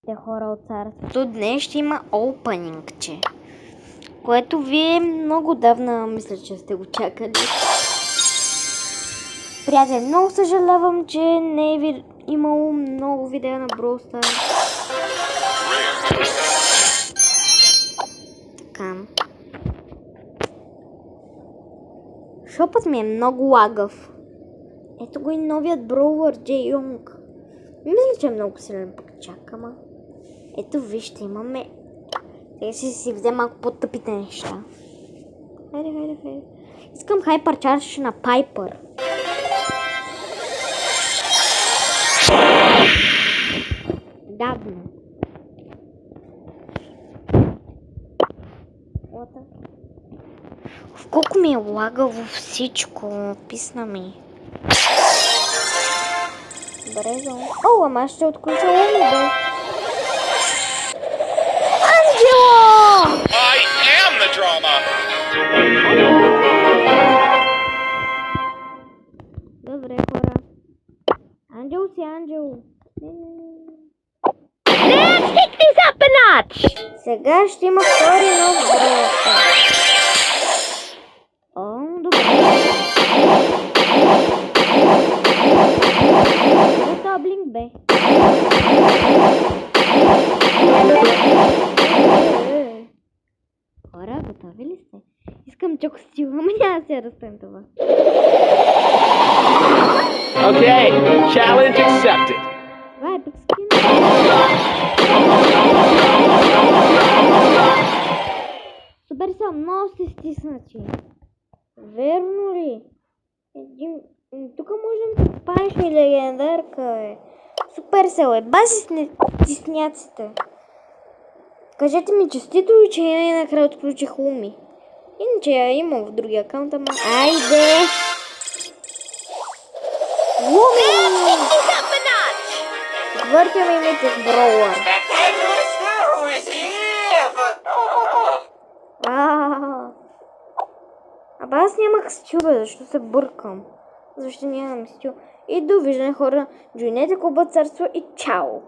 сте хора от царството, днес ще има опенингче, което вие много давна мисля, че сте го чакали. Приятели, много съжалявам, че не е имало много видео на Brawl Stars. Така. Шопът ми е много лагав. Ето го и новият броулър Джей Йонг. Мисля, че е много силен, пък чакам. Ето вижте, имаме... Сега си взема малко по-тъпите неща. Хайде. Искам хайпер чардж на Пайпър. Давно. Колко ми е лагаво всичко, писна ми. Добре, о, ама ще отключа Луми, бе. Анджело! I am the drama! Добре, хора. Анджел си, Анджел. Let's take this up a notch! Сега ще има втори нов бройка. О, добре. Това блинк бе. Хора, готови ли сте? Искам чоко стила, ама няма да се растем това. Okay, challenge accepted. Това е пикскин. Супер са, много сте стиснати. Верно ли? Тук можем да паеш ми легендарка, бе. Супер сел е, баси стисняците. Кажете ми честито и че я накрая отключих Луми. Иначе я имам в другия акаунт, ама... Айде! Луми! Въртя ми митих броулър. Абе аз нямах стю, бе, защо се бъркам? Защо нямам стю? И довиждане, хора. Джойнете Клуба Царство и чао!